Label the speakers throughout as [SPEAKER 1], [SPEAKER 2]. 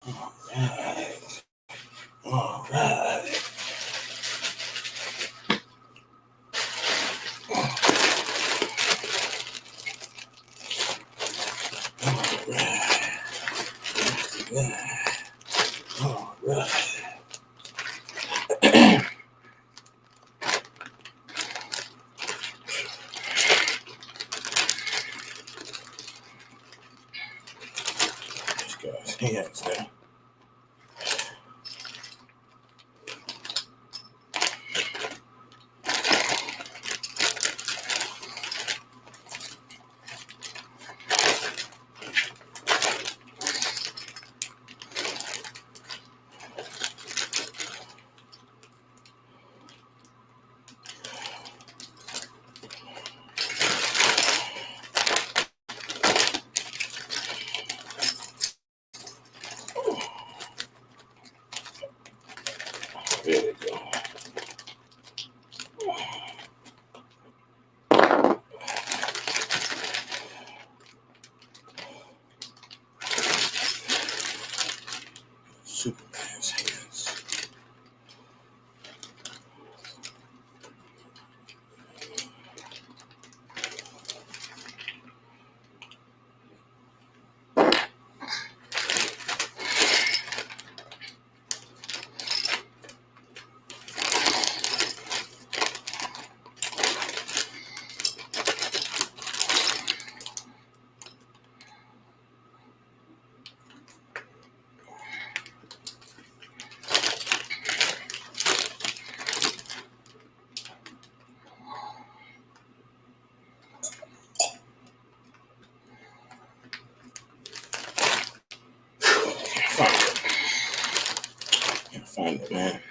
[SPEAKER 1] right. All right. All right. All right. This guy's hands there. There we go. Superman's hands. Can't find it, man.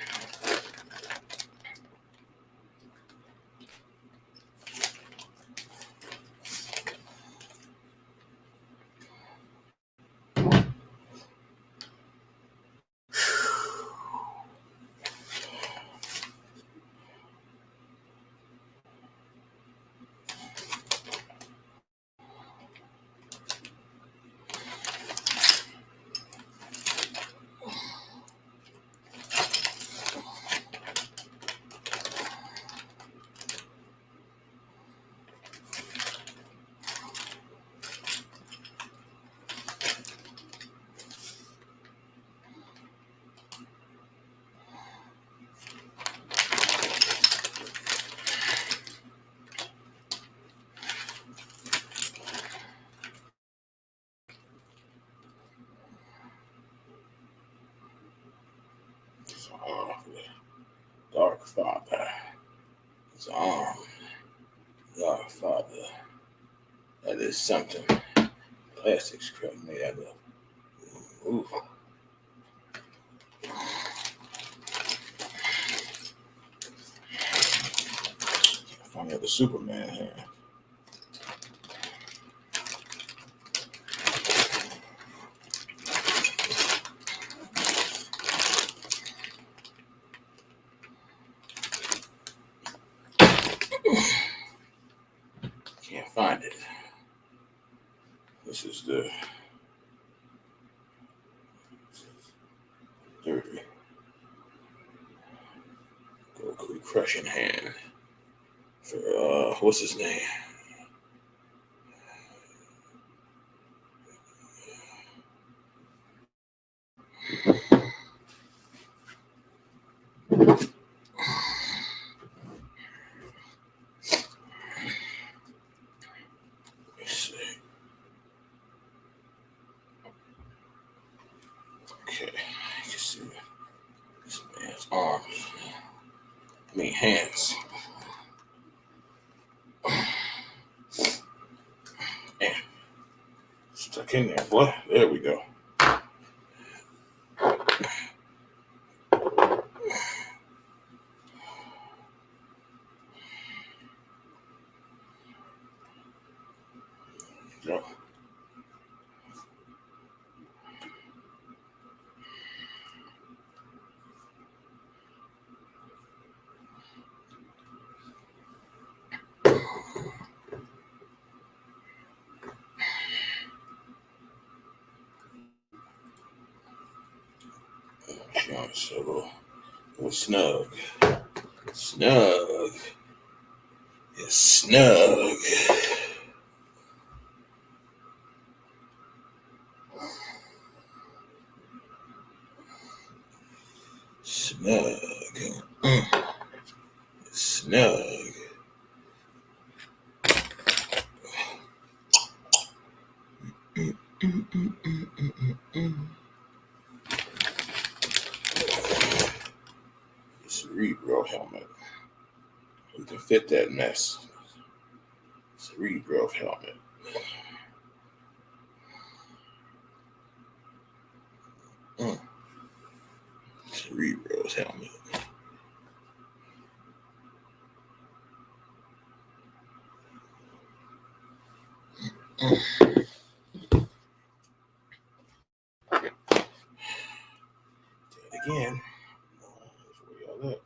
[SPEAKER 1] Dark Father. His arm. Dark Father. That is something. Plastic scrap made out of. Ooh. Find out the Superman here. Can't find it. This is the dirty Goku crushing hand for what's his name? Let's see. Okay, you can see this man's arms. I mean hands. Man, stuck in there, boy. There we go. Go. So a little snug. Snug. It's snug. Snug. Snug. Cerebro helmet. You can fit that mess. Cerebro helmet. Cerebro's helmet. Again. That's where y'all at.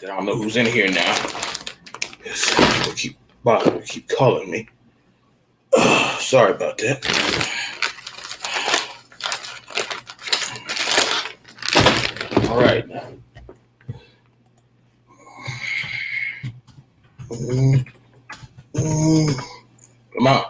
[SPEAKER 1] I don't know who's in here now. People keep calling me. Sorry about that. All right. Come on.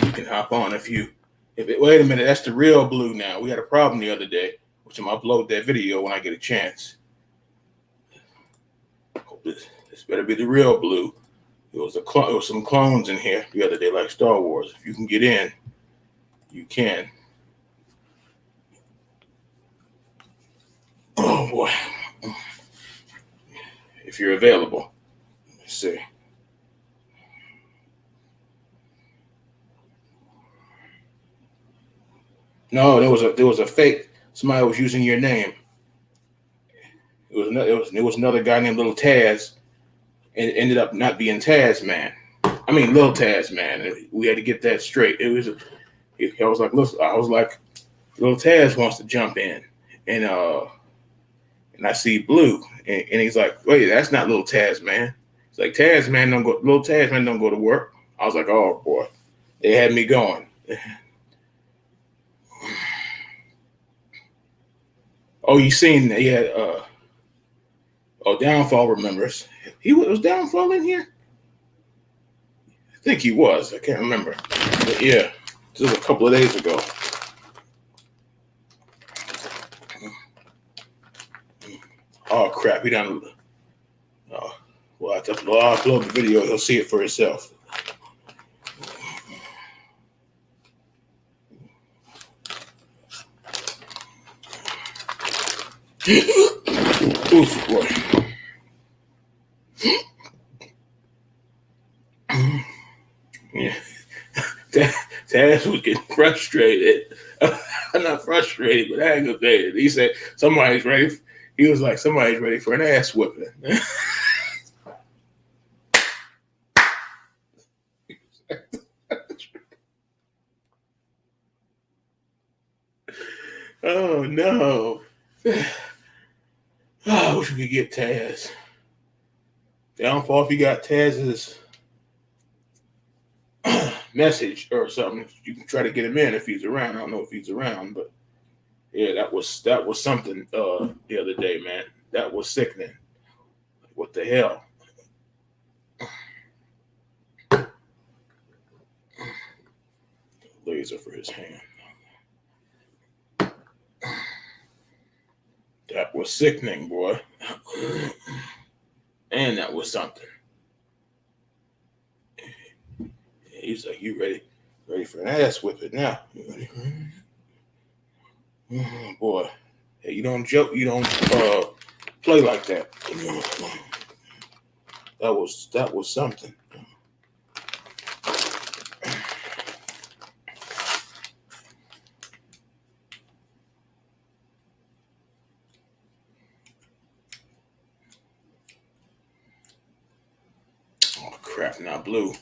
[SPEAKER 1] You can hop on if wait a minute, that's the real blue now. We had a problem the other day, which I'm gonna upload that video when I get a chance. This better be the real blue. There was some clones in here the other day, like Star Wars. If you can get in, you can. Oh boy. If you're available. Let's see. No, there was a fake. Somebody was using your name. It was another guy named Little Taz, and it ended up not being Taz Man. I mean Little Taz Man. We had to get that straight. I was like, listen, I was like, Little Taz wants to jump in, and I see blue, and he's like, wait, that's not Little Taz Man. It's like Little Taz Man don't go to work. I was like, oh boy, they had me going. Oh, you seen that? Yeah. Downfall remembers. Was Downfall in here? I think he was. I can't remember. But yeah, this was a couple of days ago. Oh crap! He done. Well, I'll upload the video. He'll see it for himself. Oof, boy. Yeah. Taz was getting frustrated. I'm not frustrated, but aggravated. He said somebody's ready. He was like, somebody's ready for an ass whipping. Oh no. I wish we could get Taz. Downfall if you got Taz's message or something. You can try to get him in if he's around. I don't know if he's around, but yeah, that was something the other day, man. That was sickening. What the hell? Laser for his hand. That was sickening, boy. And that was something. He's like, you ready for an ass whipping now? You ready? Oh, boy. Hey, you don't joke, you don't play like that. That was something. Oh crap! Now blue.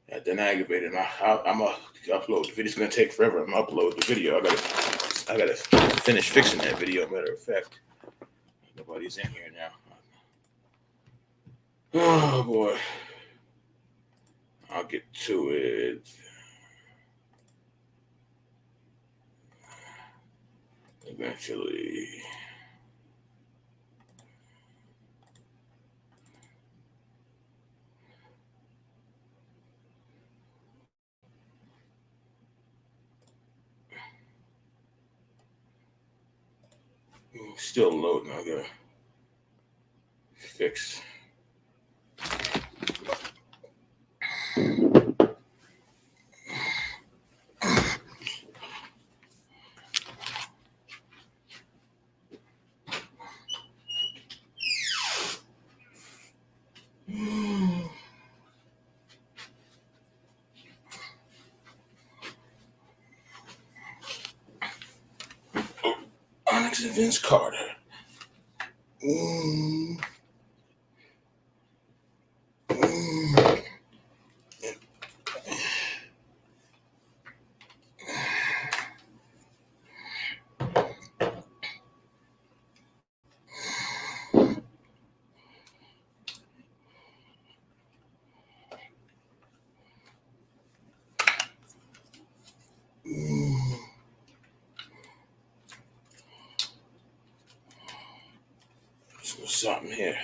[SPEAKER 1] That then aggravated. I'm gonna upload the video. It's gonna take forever. I'm gonna upload the video. I gotta finish fixing that video. Matter of fact, nobody's in here now. Oh boy. I'll get to it. Eventually. Still loading. I gotta fix. Onyx and Vince Carter. Mm. So something here.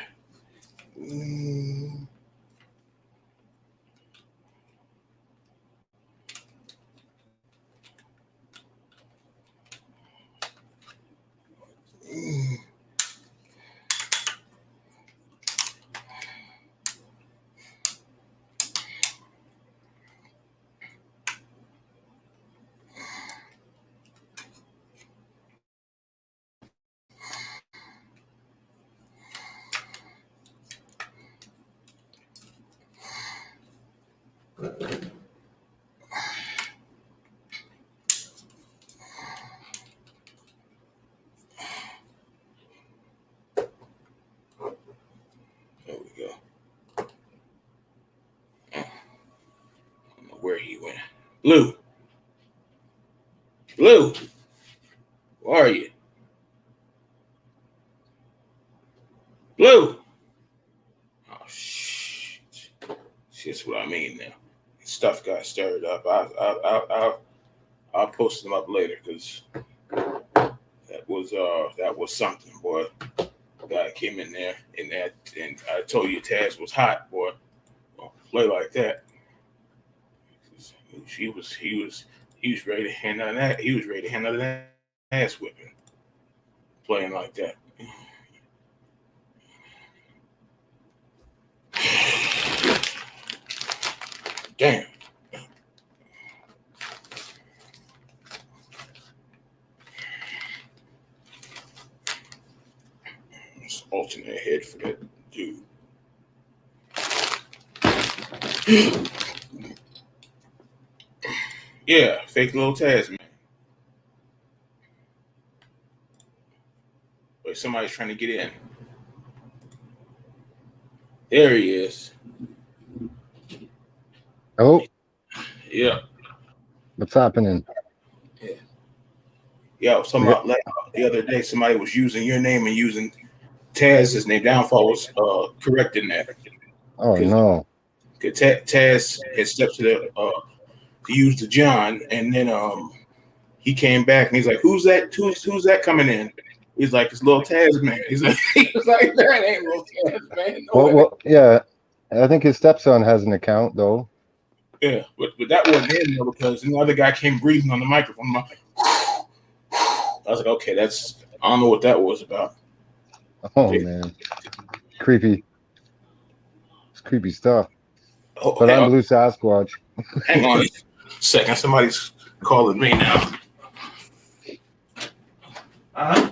[SPEAKER 1] There we go. I don't know where he went. Blue. Blue. Where are you? Blue. Oh, shit. That's what I mean now. Stuff got stirred up. I'll post them up later because that was something, boy. Guy came in there and I told you Taz was hot, boy. Don't play like that. He was ready to hand out that. He was ready to hand out that ass whipping. Playing like that. Damn. It's alternate head for that dude. Yeah, fake little Taz, man. But somebody's trying to get in. There he is.
[SPEAKER 2] Oh,
[SPEAKER 1] yeah.
[SPEAKER 2] What's happening?
[SPEAKER 1] Yeah. Yeah, I was talking about the other day. Somebody was using your name and using Taz's name. Downfall was correcting that.
[SPEAKER 2] Oh no!
[SPEAKER 1] Because Taz had stepped to use the John, and then he came back and he's like, "Who's that? Who's that coming in?" He's like, "It's little Taz, man." He was like, "That ain't little Taz, man." No
[SPEAKER 2] well, yeah. I think his stepson has an account though.
[SPEAKER 1] Yeah, but that wasn't him though, because the other guy came breathing on the microphone. I was like, okay, I don't know what that was about.
[SPEAKER 2] Oh man, creepy. It's creepy stuff.
[SPEAKER 1] Oh,
[SPEAKER 2] but I'm Blue Sasquatch.
[SPEAKER 1] Hang on a second. Somebody's calling me now. Uh-huh.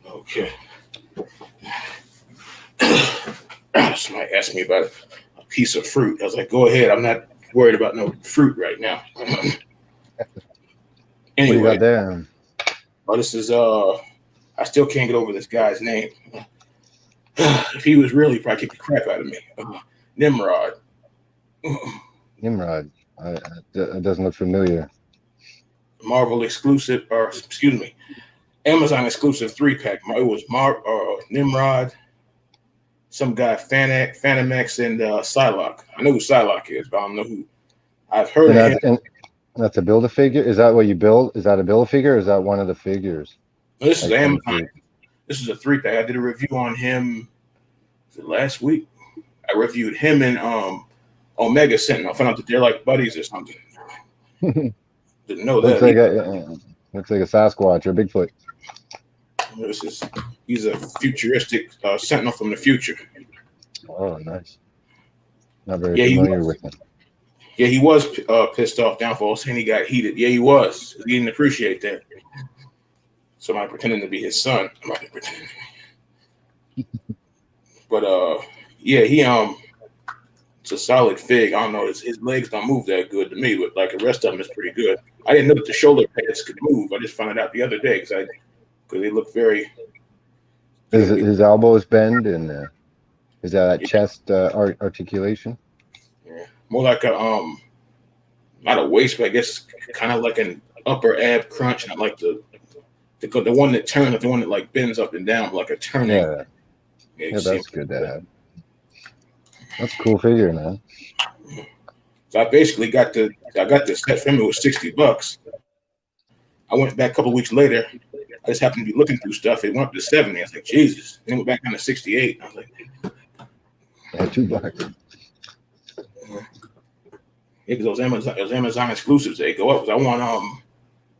[SPEAKER 1] Okay. Somebody asked me about a piece of fruit. I was like, go ahead. I'm not worried about no fruit right now. Anyway,
[SPEAKER 2] what do you got there?
[SPEAKER 1] Oh, this is I still can't get over this guy's name. If he was real, he'd probably kick the crap out of me. Nimrod.
[SPEAKER 2] Nimrod. It doesn't look familiar.
[SPEAKER 1] Marvel exclusive, or excuse me, Amazon exclusive 3-pack. It was Nimrod, some guy, Fanamax, and Psylocke. I know who Psylocke is, but I don't know who. I've heard of him.
[SPEAKER 2] And that's a Build-A-Figure? Is that what you build? Is that a Build-A-Figure or is that one of the figures?
[SPEAKER 1] No, this is Amazon. This is a 3-pack. I did a review on him last week. I reviewed him and Omega Sentinel. I found out that they're like buddies or something. Didn't know that.
[SPEAKER 2] Looks like a Sasquatch or a Bigfoot.
[SPEAKER 1] He's a futuristic sentinel from the future.
[SPEAKER 2] Oh, nice. Not very
[SPEAKER 1] Yeah,
[SPEAKER 2] familiar with him.
[SPEAKER 1] Yeah, he was pissed off downfall, saying he got heated. Yeah, he was. He didn't appreciate that. Somebody pretending to be his son. But yeah, it's a solid fig. I don't know. His legs don't move that good to me, but like the rest of them is pretty good. I didn't know that the shoulder pads could move. I just found it out the other day because they look very.
[SPEAKER 2] His elbows bend, and is that chest articulation?
[SPEAKER 1] Yeah, more like a not a waist, but I guess kind of like an upper ab crunch, not like the one that turns, the one that like bends up and down like a turning.
[SPEAKER 2] Yeah, that's good to have. That's a cool figure, man.
[SPEAKER 1] So I basically got the set from him. It was $60. I went back a couple of weeks later. I just happened to be looking through stuff. It went up to 70. I was like, Jesus. Then went back down to 68. I was like,
[SPEAKER 2] yeah, $2.
[SPEAKER 1] Yeah, because those Amazon exclusives, they go up. Because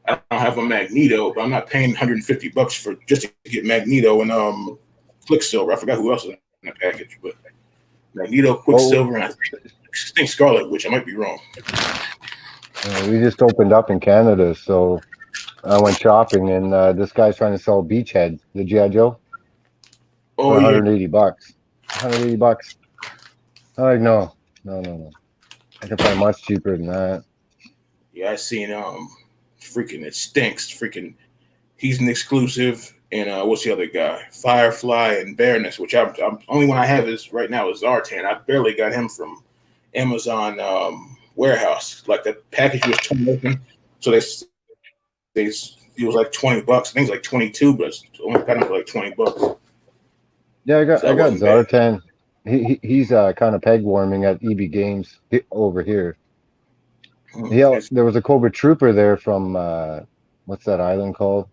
[SPEAKER 1] I don't have a Magneto, but I'm not paying $150 for just to get Magneto and Quicksilver. I forgot who else is in the package, but Magneto, Quicksilver, and I think Scarlet Witch. I might be wrong.
[SPEAKER 2] We just opened up in Canada, so I went shopping, and this guy's trying to sell Beachhead, the G.I. Joe, for $180. $180. I'm like, no. I can find much cheaper than that.
[SPEAKER 1] Yeah, I seen freaking it stinks. Freaking, he's an exclusive. And what's the other guy? Firefly and Baroness, which I'm only one I have is right now is Zartan. I barely got him from Amazon warehouse. Like the package was torn open, so it was like $20. I think it was like 22, but I only got him for like $20.
[SPEAKER 2] Yeah, I got Zartan. He's kind of peg warming at EB Games over here. There was a Cobra Trooper there from what's that island called?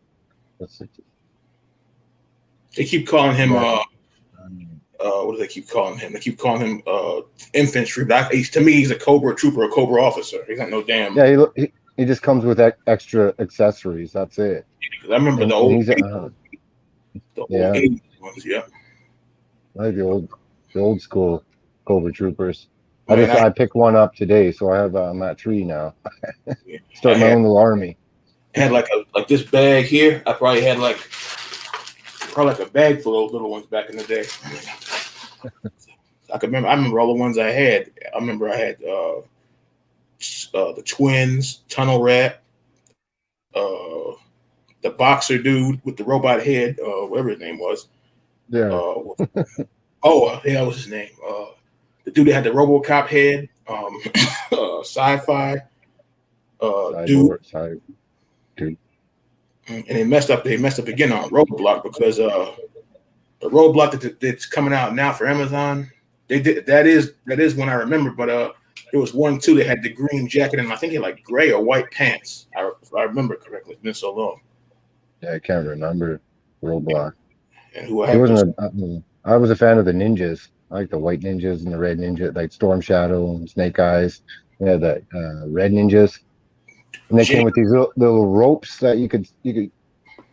[SPEAKER 1] They keep calling him what do they keep calling him? They keep calling him infantry. But to me, he's a Cobra Trooper, a Cobra officer. He's got no damn.
[SPEAKER 2] Yeah, he just comes with extra accessories. That's it.
[SPEAKER 1] I remember the old 80s ones. Yeah,
[SPEAKER 2] I like the old school Cobra Troopers. I picked one up today, so I'm at 3 now. Start my own little army.
[SPEAKER 1] I had like this bag here. I probably had like a bag full of those little ones back in the day. I remember all the ones I had. I remember I had the twins, Tunnel Rat, the boxer dude with the robot head, whatever his name was.
[SPEAKER 2] Yeah.
[SPEAKER 1] What was his name? The dude that had the RoboCop head, sci-fi dude. And they messed up again on Roadblock because the Roadblock that's coming out now for Amazon, they did that is one I remember, but there was one too that had the green jacket and I think he had like gray or white pants. If I remember correctly. It's been so long.
[SPEAKER 2] Yeah, I can't remember Roadblock.
[SPEAKER 1] And who
[SPEAKER 2] I was a fan of the ninjas. I like the white ninjas and the red ninja, like Storm Shadow and Snake Eyes. Yeah, the red ninjas. And they came with these little ropes that you could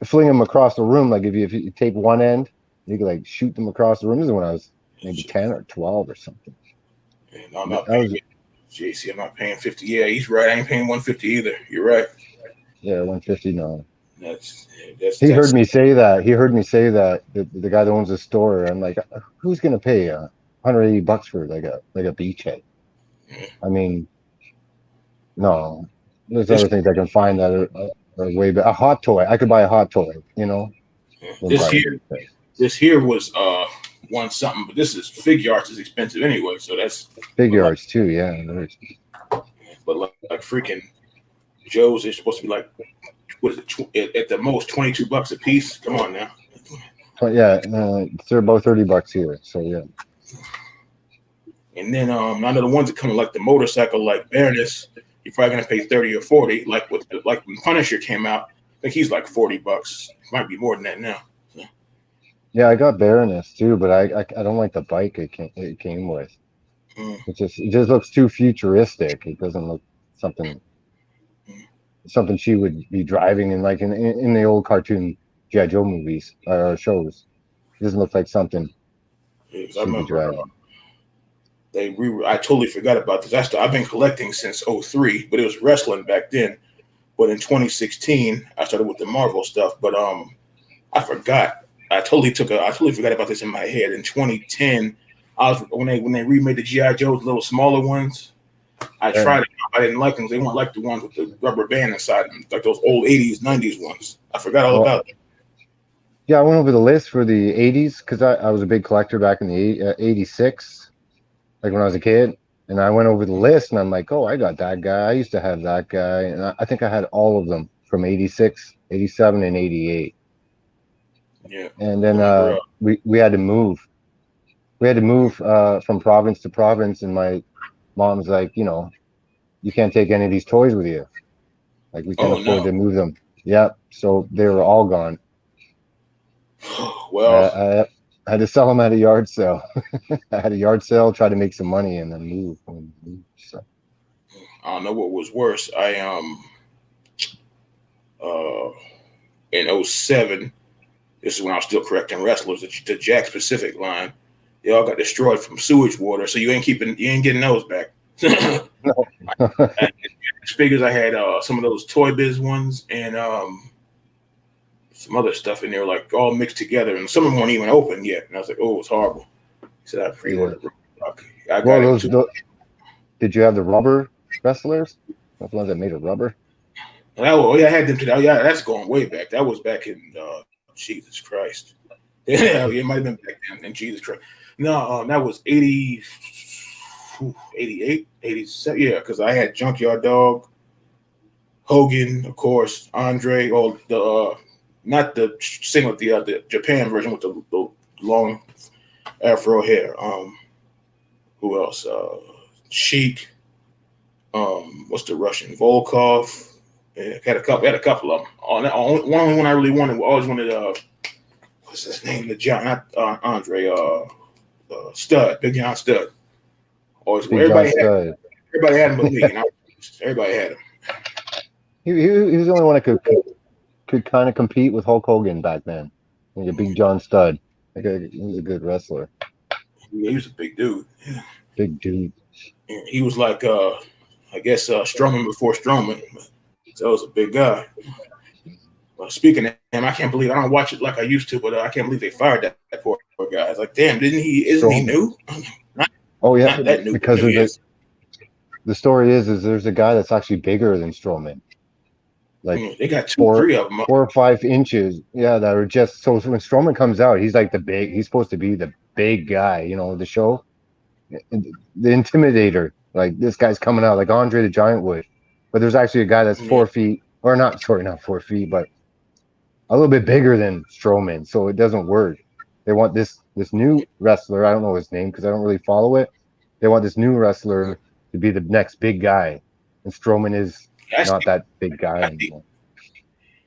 [SPEAKER 2] fling them across the room. Like if you tape one end, you could like shoot them across the room. This is when I was maybe 10 or 12 or something.
[SPEAKER 1] No, I'm not paying JC. I'm not paying 50. Yeah, he's right. I ain't paying 150 either. You're right.
[SPEAKER 2] Yeah, 150. No.
[SPEAKER 1] He
[SPEAKER 2] heard me say that. He heard me say that. The guy that owns the store. I'm like, who's gonna pay $180 for like a Beachhead? I mean, no. There's other things I can find that are way better. A hot toy. I could buy a hot toy, you know.
[SPEAKER 1] This here was one something, but this is Figure Arts is expensive anyway, so that's
[SPEAKER 2] Figure Arts too, yeah.
[SPEAKER 1] But like freaking Joe's is supposed to be like, what is it? At the most $22 a piece. Come on now.
[SPEAKER 2] Yeah, they're about $30 here. So yeah.
[SPEAKER 1] And then none of the ones that come with like the motorcycle, like Baroness, you're probably gonna pay 30 or 40. Like when Punisher came out, I think he's like $40. Might be more than that now. So.
[SPEAKER 2] Yeah, I got Baroness too, but I don't like the bike it came with. It just looks too futuristic. It doesn't look something she would be driving in like in the old cartoon G.I. Joe movies or shows. It doesn't look like something
[SPEAKER 1] Yeah, 'cause I
[SPEAKER 2] should be
[SPEAKER 1] remember
[SPEAKER 2] dragging.
[SPEAKER 1] I totally forgot about this. I've been collecting since '03, but it was wrestling back then. But in 2016, I started with the Marvel stuff. But I forgot. I totally forgot about this in my head. In 2010, I was when they remade the GI Joes, little smaller ones. I
[SPEAKER 2] Yeah.
[SPEAKER 1] tried it. I didn't like them. They weren't like the ones with the rubber band inside them, like those old '80s, '90s ones. I forgot all
[SPEAKER 2] Well,
[SPEAKER 1] about them.
[SPEAKER 2] yeah, I went over the list for the 80s because I was a big collector back in the 86, like when I was a kid. And I went over the list and I'm like, oh, I got that guy. I used to have that guy. And I think I had all of them from 86, 87, and 88.
[SPEAKER 1] Yeah,
[SPEAKER 2] And
[SPEAKER 1] I
[SPEAKER 2] then
[SPEAKER 1] remember.
[SPEAKER 2] we had to move. We had to move from province to province. And my mom's like, you can't take any of these toys with you. Like we can't
[SPEAKER 1] Oh
[SPEAKER 2] afford
[SPEAKER 1] no.
[SPEAKER 2] to move them. Yep. So they were all gone.
[SPEAKER 1] Well,
[SPEAKER 2] I had to sell them at a yard sale. I had a yard sale, try to make some money, and then move. So,
[SPEAKER 1] I don't know what was worse. I uh in '07. This is when I was still correcting wrestlers. The Jack Pacific line, they all got destroyed from sewage water. So you ain't getting those back.
[SPEAKER 2] no.
[SPEAKER 1] Figures I had some of those Toy Biz ones and some other stuff in there, like all mixed together, and some of them weren't even open yet. And I was like, oh, it's horrible. He said I
[SPEAKER 2] Yeah.
[SPEAKER 1] pre-ordered. I
[SPEAKER 2] Well,
[SPEAKER 1] got it too.
[SPEAKER 2] did you have the rubber wrestlers? The ones that made of rubber?
[SPEAKER 1] Oh yeah, I had them too. Oh, yeah, that's going way back. That was back in Jesus Christ. Yeah, it might have been back then in Jesus Christ. No, that was 80, 88, 87. Yeah, because I had Junkyard Dog, Hogan, of course, Andre, or the not the single, the Japan version with the long afro hair. Who else? Sheik. What's the Russian? Volkov. Yeah, had a couple of them. One one I really wanted. Always wanted. What's his name? The John, not Andre. Stud, Big John Stud. Always.
[SPEAKER 2] Big John Studd.
[SPEAKER 1] Everybody had him but me. Everybody had him.
[SPEAKER 2] He was the only one that could kind of compete with Hulk Hogan back then. Like a Big John Studd. He was a good wrestler.
[SPEAKER 1] He was a big dude.
[SPEAKER 2] Big dude.
[SPEAKER 1] He was like, I guess, Strowman before Strowman. So he was a big guy. Speaking of him, I can't believe I don't watch it like I used to, but I can't believe they fired that poor guy. It's like, damn, isn't he new?
[SPEAKER 2] Oh yeah,
[SPEAKER 1] Not that new.
[SPEAKER 2] because of the story is there's a guy that's actually bigger than Strowman. Like
[SPEAKER 1] they got three of them.
[SPEAKER 2] 4 or 5 inches. Yeah, that are just so when Strowman comes out, he's like he's supposed to be the big guy, the show. The Intimidator. Like this guy's coming out like Andre the Giant would. But there's actually a guy that's 4 feet, or not 4 feet, but a little bit bigger than Strowman, so it doesn't work. They want this new wrestler. I don't know his name because I don't really follow it. They want this new wrestler to be the next big guy, and Strowman is not that big guy anymore.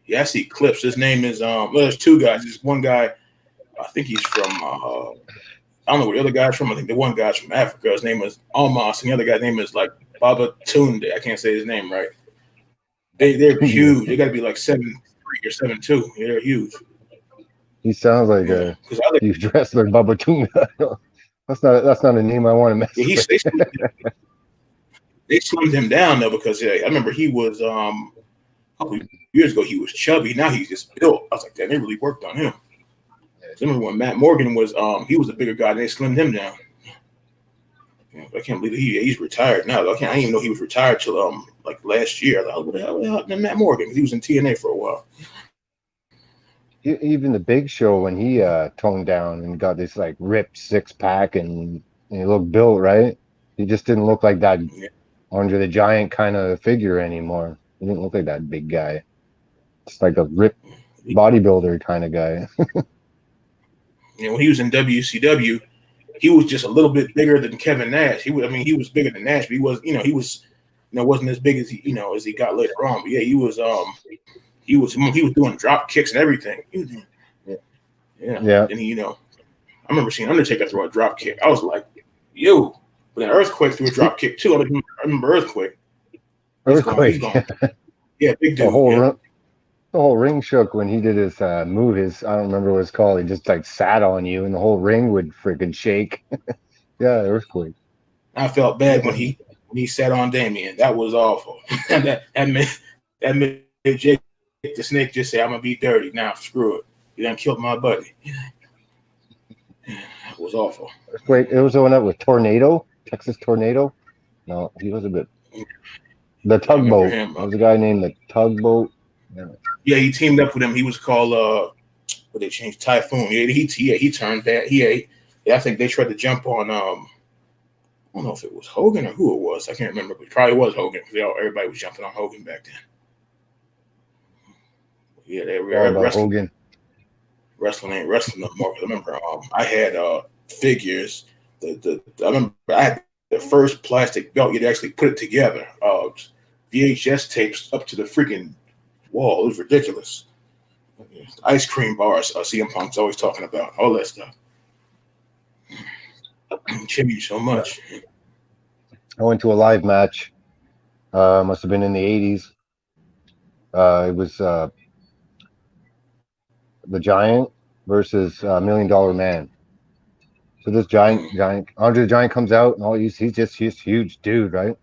[SPEAKER 1] Yeah, I see clips. His name is there's 2 guys. There's one guy, I think he's from I don't know where the other guy's from. I think the one guy's from Africa. His name is Almas, and the other guy's name is like Baba Tunde. I can't say his name right. They're huge. They got to be like 7'3" or 7'2". They're huge.
[SPEAKER 2] He sounds like a huge wrestler, Baba Tunde. That's not a name I want to mess with.
[SPEAKER 1] They slimmed him down though because I remember he was a couple years ago he was chubby. Now he's just built. I was like, damn, they really worked on him. I remember when Matt Morgan was he was a bigger guy and they slimmed him down. I can't believe he's retired now. I didn't even know he was retired till like last year. I was like, what the hell happened to Matt Morgan? Because he was in TNA for a while.
[SPEAKER 2] Even the Big Show when he toned down and got this like ripped 6-pack and he looked built, right? He just didn't look like that Andre the Giant kind of figure anymore. He didn't look like that big guy. It's like a ripped bodybuilder kind of guy.
[SPEAKER 1] When he was in WCW, he was just a little bit bigger than Kevin Nash. He was bigger than Nash, but he was wasn't as big as as he got later on. But yeah, he was doing drop kicks and everything. Yeah. And I remember seeing Undertaker throw a drop kick. I was like, yo. But then Earthquake threw a drop kick too. I remember Earthquake.
[SPEAKER 2] Earthquake.
[SPEAKER 1] Yeah, big dude.
[SPEAKER 2] The whole run. The whole ring shook when he did his move. His I don't remember what it's called. He just like sat on you, and the whole ring would freaking shake. Yeah, earthquake.
[SPEAKER 1] I felt bad when he sat on Damien. That was awful. that made Jake the Snake just say, "I'm gonna be dirty now. Screw it. You done killed my buddy." That was awful.
[SPEAKER 2] Earthquake. It was the one that was Tornado, Texas Tornado. No, he was a bit. The
[SPEAKER 1] I remember
[SPEAKER 2] Tugboat.
[SPEAKER 1] him.
[SPEAKER 2] There was a guy named the Tugboat. Yeah.
[SPEAKER 1] Yeah, he teamed up with him. He was called what they changed Typhoon. Yeah, he turned that. I think they tried to jump on I don't know if it was Hogan or who it was. I can't remember, but it probably was Hogan because everybody was jumping on Hogan back then. Yeah, they were wrestling.
[SPEAKER 2] Hogan.
[SPEAKER 1] Wrestling ain't wrestling no more. I remember I had figures. I remember I had the first plastic belt. You'd actually put it together. VHS tapes up to the freaking wall. It was ridiculous. Ice cream bars. CM Punk's always talking about all that stuff. Changed so much.
[SPEAKER 2] I went to a live match. Must have been in the 80s. It was the Giant versus $1 Million Man. So this giant Andre the Giant comes out, and he's just huge dude, right?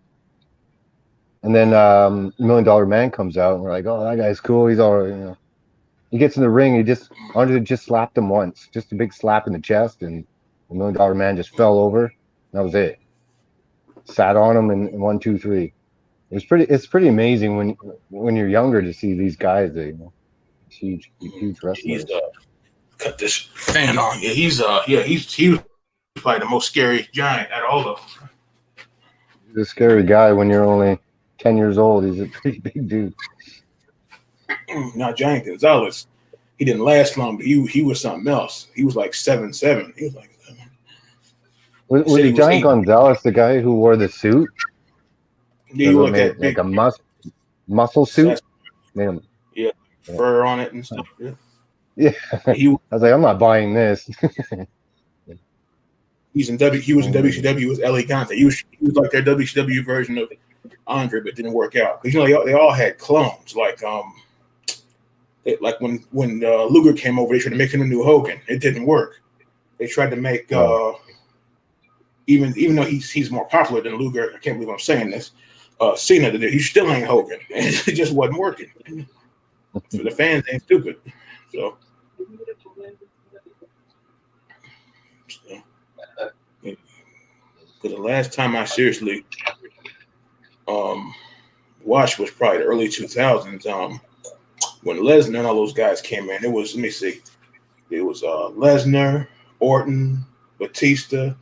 [SPEAKER 2] And then $1 Million Man comes out, and we're like, oh, that guy's cool. He's all, He gets in the ring. Andre just slapped him once, just a big slap in the chest, and the $1 Million Man just fell over. That was it. Sat on him in 1, 2, 3. It's pretty amazing when you're younger to see these guys. Huge wrestlers.
[SPEAKER 1] He's cut this fan on. Yeah, he was probably the most scary giant out of all of them.
[SPEAKER 2] He's a scary guy when you're only 10 years old. He's a pretty big dude.
[SPEAKER 1] Now Giant Gonzalez, he didn't last long, but he was something else. He was like 7'7". He was like.
[SPEAKER 2] Was the Giant Gonzalez the guy who wore the suit?
[SPEAKER 1] Yeah, he looked
[SPEAKER 2] like a muscle suit.
[SPEAKER 1] Yeah, fur on it and stuff.
[SPEAKER 2] Yeah. I was like, I'm not buying this.
[SPEAKER 1] He was in WCW with El Gigante. He was like their WCW version of Andre, but didn't work out because they all had clones. Like when Luger came over, they tried to make him a new Hogan. It didn't work. They tried to make even though he's more popular than Luger. I can't believe I'm saying this. Cena did it. He still ain't Hogan. It just wasn't working. So the fans ain't stupid. So because the last time I seriously watched was probably the early 2000s. When Lesnar and all those guys came in, it was Lesnar, Orton, Batista,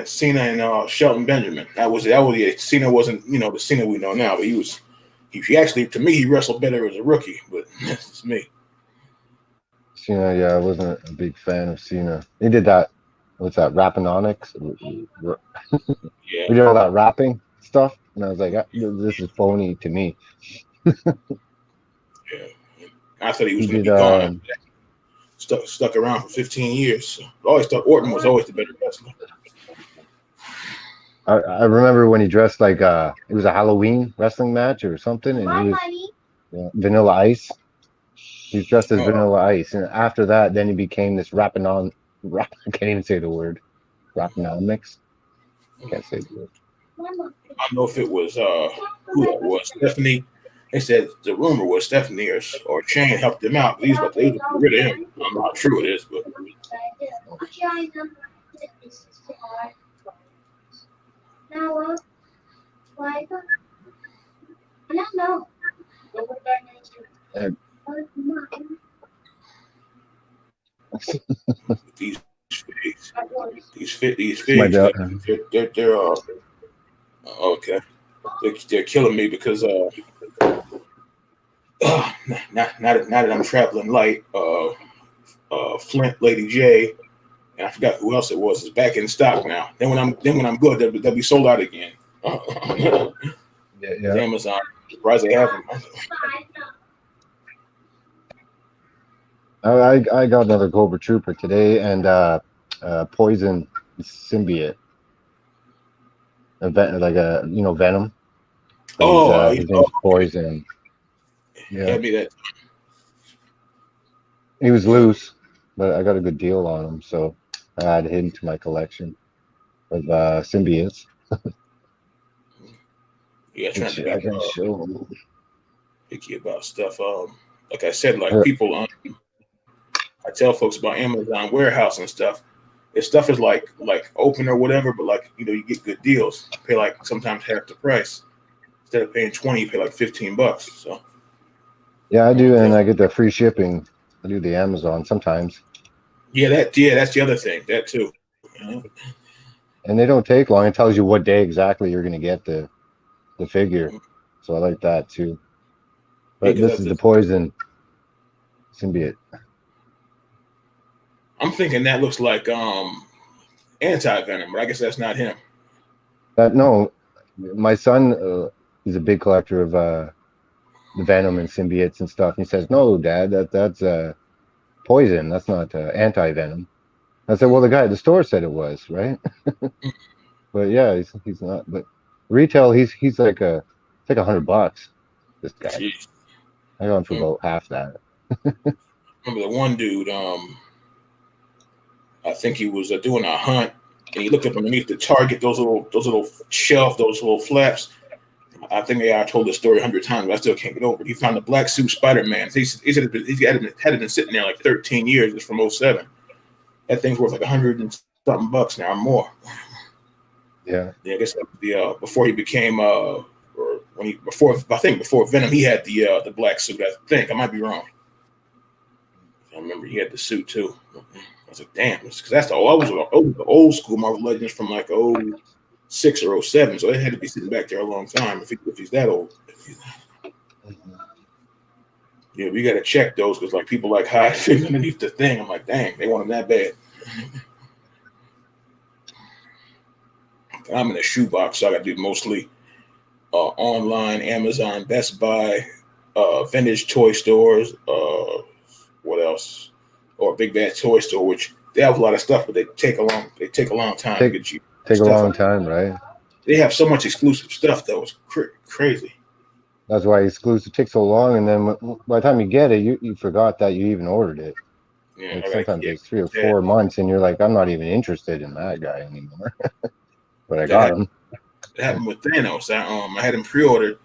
[SPEAKER 1] Cena and Shelton Benjamin. That was it. Cena wasn't the Cena we know now, but he actually, to me, he wrestled better as a rookie. But that's me.
[SPEAKER 2] Cena, yeah, I wasn't a big fan of Cena. He did that. What's that? Rappinonics?
[SPEAKER 1] Yeah.
[SPEAKER 2] We did all that rapping stuff, and I was like, this is phony to me.
[SPEAKER 1] Yeah. I thought he was going to be gone. Stuck around for 15 years. So I always thought Orton was always the better wrestler.
[SPEAKER 2] I remember when he dressed like it was a Halloween wrestling match or something, and he was Vanilla Ice. He was dressed as Vanilla Ice, and after that, then he became this I can't even say the word. Rappanomics. I can't say the word.
[SPEAKER 1] I don't know if it was who that was. Stephanie. They said the rumor was Stephanie or Shane helped him out. They was get rid of him. I'm not sure it is, but. These figs, they're okay. They're killing me because now that I'm traveling light, Flint, Lady J, and I forgot who else it was, is back in stock now. Then when I'm good, they'll be sold out again.
[SPEAKER 2] Yeah.
[SPEAKER 1] Amazon, surprised they have them.
[SPEAKER 2] I got another Cobra Trooper today, and Poison Symbiote. Venom. His name's Poison. Yeah,
[SPEAKER 1] Had me that.
[SPEAKER 2] he was
[SPEAKER 1] Yeah,
[SPEAKER 2] loose, but I got a good deal on him, so I added him to my collection of symbiotes,
[SPEAKER 1] yeah. Trying
[SPEAKER 2] which
[SPEAKER 1] to
[SPEAKER 2] I
[SPEAKER 1] be
[SPEAKER 2] can show.
[SPEAKER 1] picky about stuff. Like I said, like
[SPEAKER 2] Uh,
[SPEAKER 1] people, I tell folks about Amazon warehouse and stuff. If stuff is like open or whatever, but like you get good deals. You pay like sometimes half the price instead of paying 20. You pay like $15. So
[SPEAKER 2] yeah, I
[SPEAKER 1] I'm
[SPEAKER 2] do, and
[SPEAKER 1] telling
[SPEAKER 2] I get the free shipping. I do the Amazon sometimes,
[SPEAKER 1] you. That's the other thing. That too. You know?
[SPEAKER 2] and they don't take long. It tells you what day exactly you're going to get the figure, so I like that too.
[SPEAKER 1] Yeah,
[SPEAKER 2] But this is the poison symbiote.
[SPEAKER 1] I'm thinking that looks like anti venom, but I guess that's not him.
[SPEAKER 2] That no, my son is a big collector of the venom and symbiotes and stuff. And he says, "No, Dad, that's poison. That's not anti venom." I said, "Well, the guy at the store said it was, right?" But yeah, he's not. But retail, he's like it's like $100. This guy,
[SPEAKER 1] Jeez.
[SPEAKER 2] I got him for
[SPEAKER 1] Mm.
[SPEAKER 2] about half that.
[SPEAKER 1] Remember the one dude? I think he was doing a hunt, and he looked up underneath the target, those little shelf, those little flaps. I think I told this story 100 times, but I still can't get over it. He found the black suit Spider-Man. He said had been sitting there like 13 years. It's from '07. That thing's worth like 100 and something bucks now or more.
[SPEAKER 2] Yeah,
[SPEAKER 1] Yeah, I guess the before he became or when he before I think before Venom, he had the black suit. I think I might be wrong. I remember he had the suit too. I was like, damn, because that's the old school Marvel Legends from like '06 or '07. So it had to be sitting back there a long time if he's that old. Yeah, we got to check those because like people like hide things underneath the thing. I'm like, dang, they want them that bad. I'm in a shoebox, so I got to do mostly online, Amazon, Best Buy, vintage toy stores. What else? Or Big Bad Toy Store, which they have a lot of stuff, but they take a long time to
[SPEAKER 2] take
[SPEAKER 1] get you
[SPEAKER 2] take a
[SPEAKER 1] stuff.
[SPEAKER 2] long time, right?
[SPEAKER 1] They have so much exclusive stuff that was crazy.
[SPEAKER 2] That's why exclusive takes so long, and then by the time you get it, you forgot that you even ordered it.
[SPEAKER 1] Yeah,
[SPEAKER 2] Like
[SPEAKER 1] I got
[SPEAKER 2] sometimes
[SPEAKER 1] yeah,
[SPEAKER 2] it's 3 or 4 months,
[SPEAKER 1] that,
[SPEAKER 2] and you're like, I'm not even interested in that guy anymore. But I got
[SPEAKER 1] that
[SPEAKER 2] him.
[SPEAKER 1] happened with Thanos. I had him pre-ordered,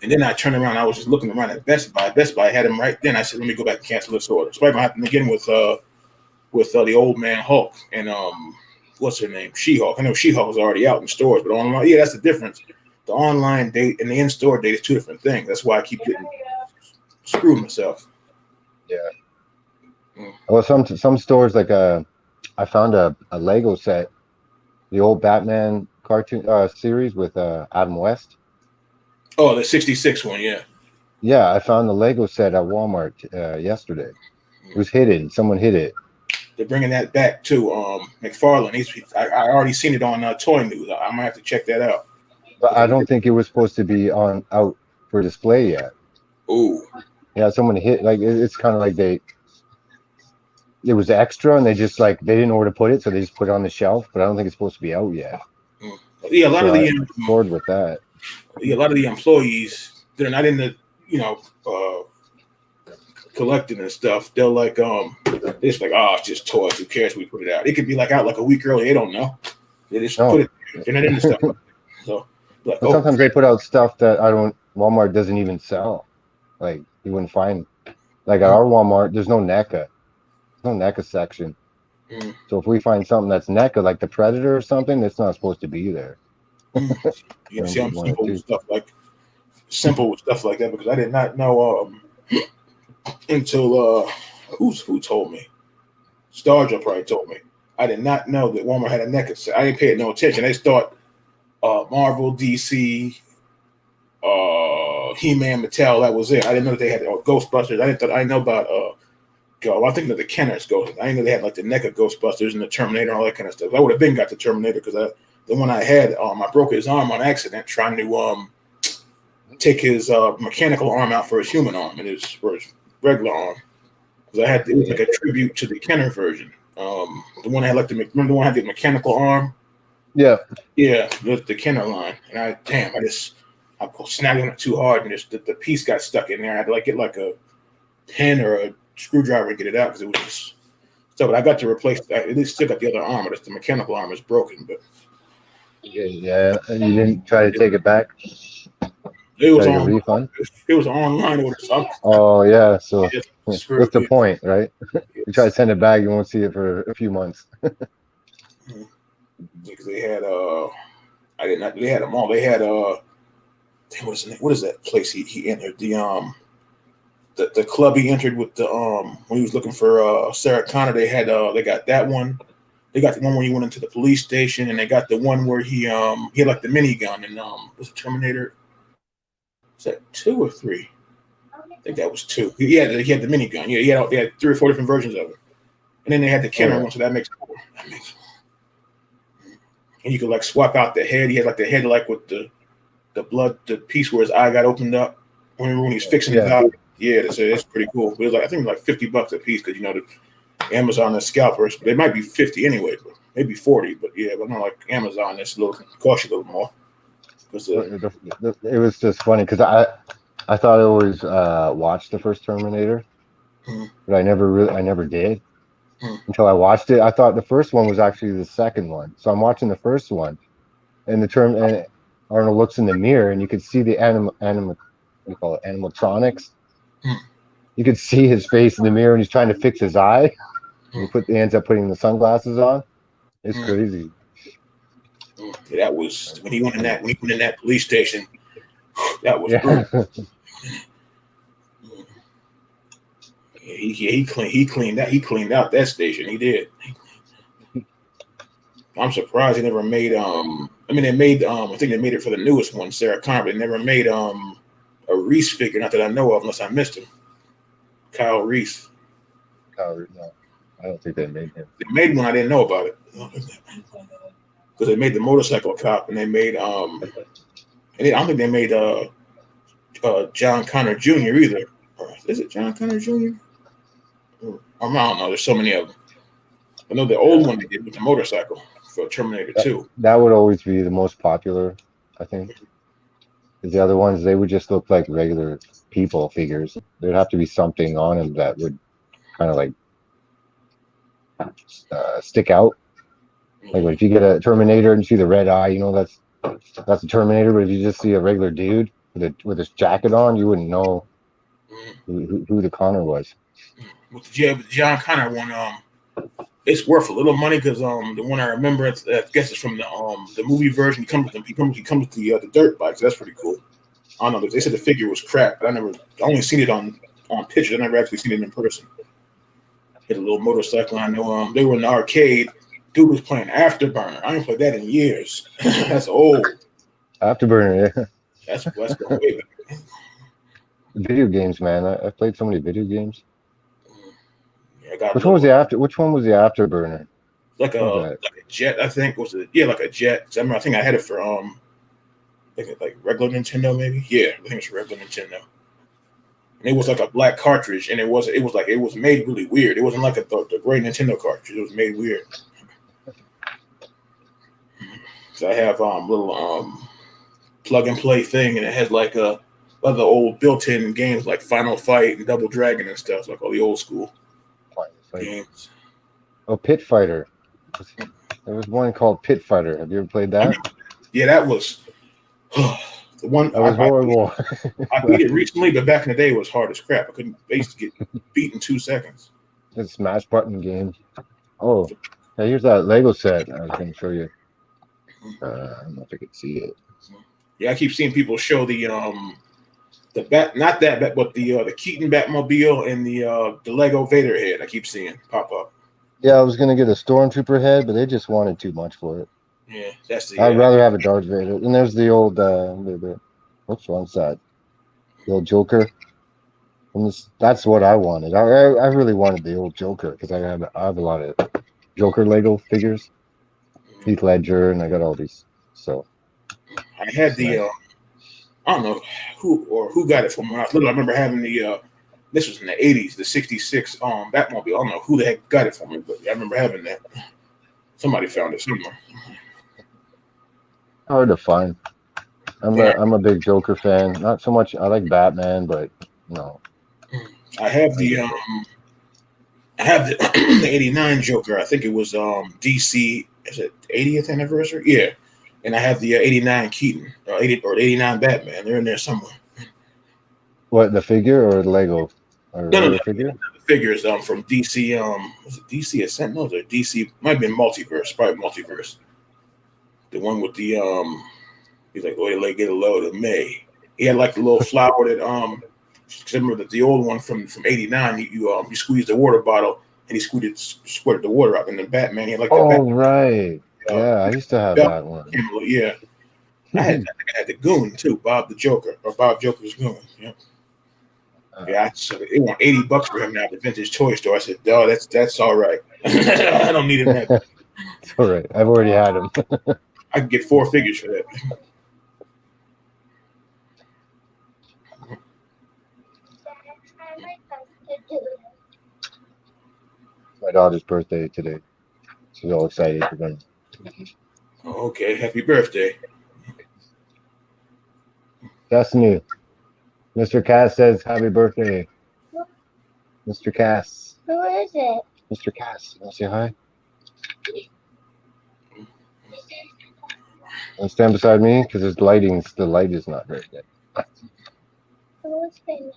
[SPEAKER 1] and then I turned around. I was just looking around at Best Buy. Best Buy had him right then. I said, let me go back and cancel this order. So I happened again with the old man Hulk and what's her name? She-Hulk. I know She-Hulk was already out in stores, but online, yeah, that's the difference. The online date and the in-store date is two different things. That's why I keep getting screwed myself.
[SPEAKER 2] Yeah.
[SPEAKER 1] Mm.
[SPEAKER 2] Well, some stores like I found a Lego set, the old Batman cartoon series with Adam West.
[SPEAKER 1] Oh, the '66 one, yeah.
[SPEAKER 2] Yeah, I found the Lego set at Walmart yesterday. It was hidden. Someone hid it.
[SPEAKER 1] They're bringing that back too. McFarlane. I already seen it on Toy News. I'm gonna have to check that out.
[SPEAKER 2] But I don't think it was supposed to be on out for display yet.
[SPEAKER 1] Ooh,
[SPEAKER 2] Yeah, someone hit like it's kind of like it was extra and they just like they didn't know where to put it, so they just put it on the shelf. But I don't think it's supposed to be out yet.
[SPEAKER 1] mm. Yeah. A lot
[SPEAKER 2] So
[SPEAKER 1] of
[SPEAKER 2] I
[SPEAKER 1] the
[SPEAKER 2] scored with that.
[SPEAKER 1] yeah, a lot of the employees they're not in the you know collecting and stuff. They're like they're just like it's just toys. Who cares? We put it out. It could be like out like a week early. They don't know. They just put
[SPEAKER 2] No,
[SPEAKER 1] it. They're not into stuff. So like
[SPEAKER 2] but sometimes they put out stuff that Walmart doesn't even sell. Like you wouldn't find like at our Walmart, there's no NECA. There's no NECA section.
[SPEAKER 1] mm,
[SPEAKER 2] So if we find something that's NECA, like the Predator or something, it's not supposed to be there.
[SPEAKER 1] yeah.
[SPEAKER 2] Only
[SPEAKER 1] See,
[SPEAKER 2] be
[SPEAKER 1] I'm
[SPEAKER 2] one or two.
[SPEAKER 1] simple with stuff like that because I did not know until who told me. Starja probably told me. I did not know that Walmart had a NECA set. I didn't pay it no attention. They thought Marvel, DC, He-Man, Mattel. That was it. I didn't know that they had Ghostbusters. I didn't know about I think of the Kenners Ghost. I didn't know they had like the NECA Ghostbusters and the Terminator and all that kind of stuff. I would have been got the Terminator because the one I had, I broke his arm on accident trying to take his mechanical arm out for his human arm and for his regular arm. Because it was like a tribute to the Kenner version. The one that had remember the one that had the mechanical arm?
[SPEAKER 2] Yeah.
[SPEAKER 1] Yeah, the Kenner line. And I just I snagged on it too hard, and just the piece got stuck in there. I had to like get like a pen or a screwdriver to get it out because it was just so. But I got to replace. I at least still got the other arm, but the mechanical arm is broken. But
[SPEAKER 2] Yeah, and you didn't try to take it back,
[SPEAKER 1] it was
[SPEAKER 2] try to get a
[SPEAKER 1] on.
[SPEAKER 2] refund.
[SPEAKER 1] It was online order, so I'm
[SPEAKER 2] Oh yeah, so
[SPEAKER 1] just
[SPEAKER 2] what's
[SPEAKER 1] screwed.
[SPEAKER 2] the point, right? You try to send it back, you won't see it for a few months.
[SPEAKER 1] Because they had I did not. They had them all. They had damn, what is that place he entered the club he entered with the when he was looking for Sarah Connor. They had they got that one. They got the one where he went into the police station, and they got the one where he had like the minigun and was it Terminator? Was that 2 or 3? I think that was 2. He had the minigun. Yeah, they had 3 or 4 different versions of it, and then they had the Kenner one. So that makes 4. And you could like swap out the head. He had like the head like with the blood, the piece where his eye got opened up. When he's fixing his eye. Yeah, it's pretty cool. It was like I think it was like $50 a piece because the Amazon the scalpers. They might be 50 anyway, but maybe 40. But yeah, but not like Amazon. It's cost you a little more.
[SPEAKER 2] It was just funny because I thought I always watched the first Terminator, but I never did until I watched it. I thought the first one was actually the second one, so I'm watching the first one, and Arnold looks in the mirror, and you could see the animatronics. You could see his face in the mirror, and he's trying to fix his eye. And he ends up putting the sunglasses on. It's crazy.
[SPEAKER 1] Yeah, that was when he went in that police station. That was brutal. He cleaned out that station. He did. I'm surprised they never made they made I think they made it for the newest one, Sarah Connor. They never made a Reese figure, not that I know of, unless I missed him. Kyle Reese.
[SPEAKER 2] No, I don't think they made him.
[SPEAKER 1] They made one, I didn't know about it. Because they made the motorcycle cop, and they made and I don't think they made John Connor Jr. either. Is it John Connor Jr.? I don't know. There's so many of them. I know the old one they did with the motorcycle for Terminator 2.
[SPEAKER 2] That would always be the most popular, I think. The other ones, they would just look like regular people figures. There'd have to be something on them that would kind of like stick out. Like if you get a Terminator and you see the red eye, that's a Terminator. But if you just see a regular dude with his jacket on, you wouldn't know who the Connor was.
[SPEAKER 1] With the John Connor one, it's worth a little money because the one I remember, I guess it's from the movie version. He comes with the dirt bike. So that's pretty cool. I don't know. They said the figure was crap, but I only seen it on pictures. I never actually seen it in person. Hit a little motorcycle. I know they were in the arcade. Dude was playing Afterburner. I ain't played that in years. That's old.
[SPEAKER 2] Afterburner, yeah.
[SPEAKER 1] That's going way back.
[SPEAKER 2] Video games, man. I played so many video games.
[SPEAKER 1] Yeah,
[SPEAKER 2] Which one was the Afterburner?
[SPEAKER 1] Like a jet, I think. Was it? Yeah, like a jet. I think I had it for like regular Nintendo, maybe. Yeah, I think it's regular Nintendo. And it was like a black cartridge, and it was made really weird. It wasn't like the great Nintendo cartridge. It was made weird. So I have little plug and play thing, and it has like other old built-in games like Final Fight and Double Dragon and stuff, like all the old school games.
[SPEAKER 2] Oh, Pit Fighter. There was one called Pit Fighter. Have you ever played that?
[SPEAKER 1] Yeah, that was the one.
[SPEAKER 2] That was horrible.
[SPEAKER 1] I beat it recently, but back in the day, it was hard as crap. I used to get beat in 2 seconds.
[SPEAKER 2] It's a smash button game. Oh, hey, here's that Lego set I was going to show you. I don't know if I could see it.
[SPEAKER 1] Yeah, I keep seeing people show the not that bat, but the Keaton Batmobile and the Lego Vader head. I keep seeing pop up.
[SPEAKER 2] Yeah, I was gonna get a Stormtrooper head, but they just wanted too much for it.
[SPEAKER 1] Yeah, that's the.
[SPEAKER 2] I'd rather have a Darth Vader. And there's the old what's wrong side? The old Joker. And that's what I wanted. I really wanted the old Joker because I have a lot of Joker Lego figures. Heath Ledger, and I got all these. So
[SPEAKER 1] I had the I don't know who got it from when I was little. I remember having the this was in the 80s, the 66 Batmobile. I don't know who the heck got it from me, but I remember having that. Somebody found it somewhere.
[SPEAKER 2] Hard to find. I'm a big Joker fan. Not so much. I like Batman, but no.
[SPEAKER 1] I have the the '89 Joker. I think it was DC. Is it 80th anniversary? Yeah. And I have the '89 Keaton, 80 or '89 Batman. They're in there somewhere.
[SPEAKER 2] What, the figure or the Lego or
[SPEAKER 1] No, no,
[SPEAKER 2] regular
[SPEAKER 1] no.
[SPEAKER 2] figure?
[SPEAKER 1] The figures from DC. Was it DC Sentinels or DC? Might have been Multiverse. Probably Multiverse. The one with the he's like, "Oh, let get a load of May." He had like the little flower that 'cause I remember that the old one from '89. You squeeze the water bottle and he squirted the water out. And then Batman, he had like the
[SPEAKER 2] Oh, right. Yeah, I used to have
[SPEAKER 1] belt.
[SPEAKER 2] that one.
[SPEAKER 1] Yeah, I think I had the Goon too, Bob the Joker or Bob Joker's Goon. Yeah, yeah. They want $80 for him now at the vintage toy store. I said, "Oh, that's all right. I don't need him that.
[SPEAKER 2] It's all right. I've already had him.
[SPEAKER 1] I can get 4 figures for that."
[SPEAKER 2] My daughter's birthday today. She's all excited for them.
[SPEAKER 1] Oh, okay, happy birthday.
[SPEAKER 2] Destiny. Mr. Cass says happy birthday. Mr. Cass.
[SPEAKER 3] Who is it?
[SPEAKER 2] Mr. Cass. You want to say hi? Want to stand beside me? Because the light is not very good.
[SPEAKER 3] Who is it?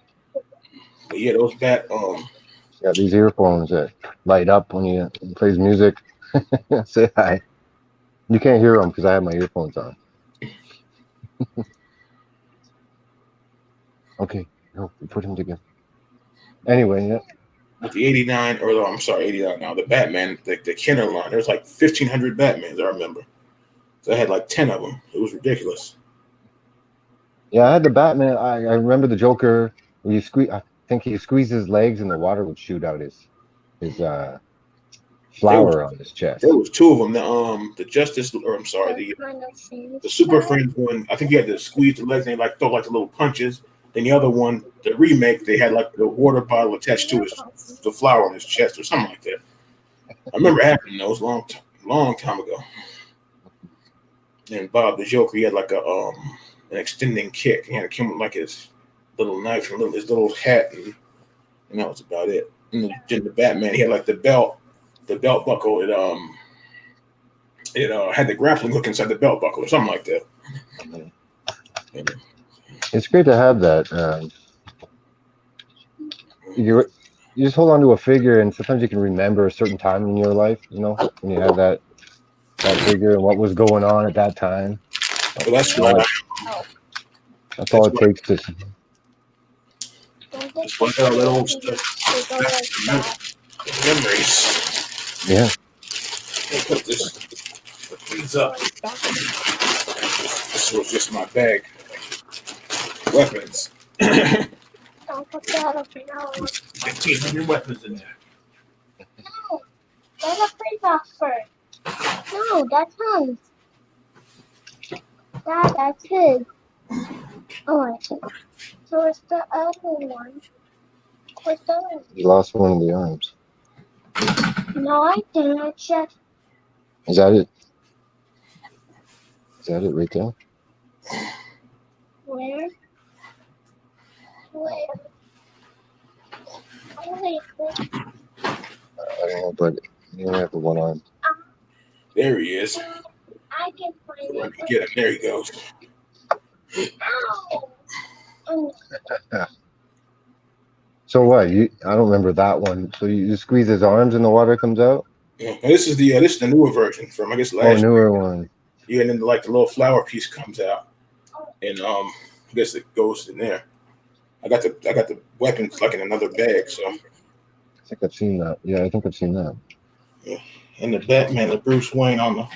[SPEAKER 1] But yeah, those
[SPEAKER 2] Got these earphones that light up when he plays music. Say hi. You can't hear them because I have my earphones on. Okay, no, we put him together. Anyway, yeah.
[SPEAKER 1] with the '89, or I'm sorry, '89 now. The Batman, the Kenner line. There's like 1,500 Batmans. I remember. So I had like 10 of them. It was ridiculous.
[SPEAKER 2] Yeah, I had the Batman. I remember the Joker. Where you squeeze. I think he squeezed his legs and the water would shoot out his flower on his chest.
[SPEAKER 1] There was 2 of them. The Justice, or I'm sorry, the Super Friends one. I think you had to squeeze the legs and they like throw like the little punches. Then the other one, the remake, they had like the water bottle attached to the flower on his chest or something like that. I remember having those long time ago. And Bob the Joker, he had like an extending kick. He had to come with like his little knife and his little hat, and that was about it. And then the Batman, he had like the belt buckle. It had the grappling hook inside the belt buckle or something like that. And,
[SPEAKER 2] It's great to have that. You just hold on to a figure, and sometimes you can remember a certain time in your life. You know, when you have that figure and what was going on at that time.
[SPEAKER 1] well, that's what
[SPEAKER 2] That's all it takes to.
[SPEAKER 1] Just one of that old stuff. Memories.
[SPEAKER 2] Yeah.
[SPEAKER 1] I'll put these up. This was just my bag. Weapons.
[SPEAKER 3] Don't put that up now.
[SPEAKER 1] 1,500 weapons in there.
[SPEAKER 3] No, that's a free box first. No, that's his. That's his. Oh, I see. So it's the other one. Where's the other one?
[SPEAKER 2] You lost one of the arms.
[SPEAKER 3] No, I didn't. I checked.
[SPEAKER 2] Is that it? Is that it right there?
[SPEAKER 3] Where? Where? Oh, wait, wait.
[SPEAKER 2] I don't know, but you only have the one arm.
[SPEAKER 1] There he is.
[SPEAKER 3] I can find
[SPEAKER 1] Let me
[SPEAKER 3] it.
[SPEAKER 1] get him. There he goes.
[SPEAKER 3] Ow!
[SPEAKER 2] So what? I don't remember that one. So you squeeze his arms and the water comes out?
[SPEAKER 1] Yeah. Now, this is the newer version from I guess
[SPEAKER 2] Oh,
[SPEAKER 1] last year.
[SPEAKER 2] newer one.
[SPEAKER 1] Yeah, and then like the little flower piece comes out, and I guess it goes in there. I got the weapons like in another bag. So
[SPEAKER 2] I think I've seen that. Yeah, I think I've seen that.
[SPEAKER 1] and the Batman, the Bruce Wayne and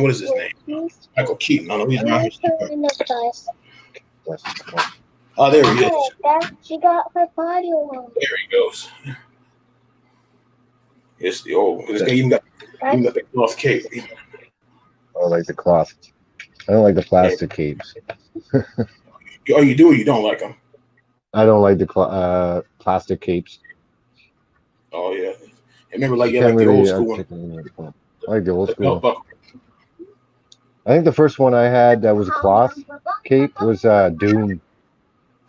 [SPEAKER 1] what is his name? Michael Keaton. I don't know he's not here.
[SPEAKER 2] Yes.
[SPEAKER 1] Oh, there he is.
[SPEAKER 3] She got her body on.
[SPEAKER 1] There he goes. It's the old. This guy even got the cloth cape.
[SPEAKER 2] I like the cloth. I don't like the plastic capes.
[SPEAKER 1] Oh, you do or you don't like them?
[SPEAKER 2] I don't like the plastic capes.
[SPEAKER 1] Oh yeah. I remember like
[SPEAKER 2] Can't
[SPEAKER 1] like the
[SPEAKER 2] really
[SPEAKER 1] old school one.
[SPEAKER 2] I like the old
[SPEAKER 1] The belt
[SPEAKER 2] school.
[SPEAKER 1] buckle.
[SPEAKER 2] I think the first one I had that was a cloth cape was Doom.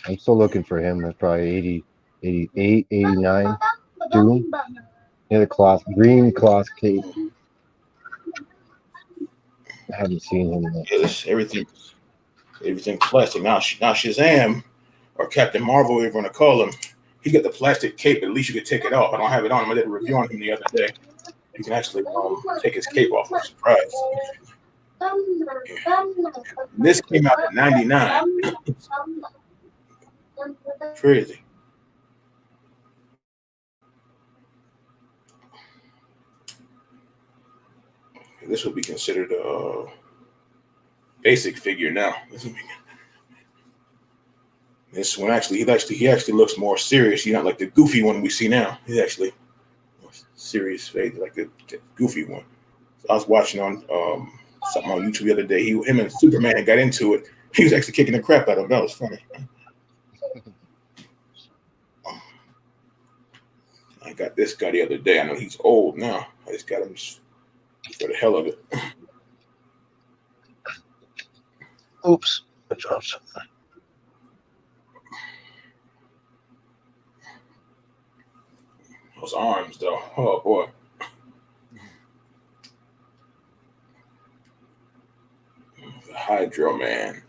[SPEAKER 2] I'm still looking for him. That's probably 80, 88, 89. Doom. Yeah, the cloth, green cloth cape. I haven't seen him yet.
[SPEAKER 1] Yeah, everything plastic. Now Shazam or Captain Marvel, whatever you want to call him, he's got the plastic cape. At least you could take it off. I don't have it on. I did a review on him the other day. You can actually take his cape off. I'm surprised. This came out in '99. Crazy. This would be considered a basic figure now. This one he actually looks more serious. He's not like the goofy one we see now. He's actually more serious face, like the goofy one. So I was watching on something on YouTube the other day. Him and Superman got into it. He was actually kicking the crap out of him. That was funny. I got this guy the other day. I know he's old now. I just got him just for the hell of it.
[SPEAKER 2] Oops, I dropped something.
[SPEAKER 1] Those arms, though. Oh boy. The Hydro Man.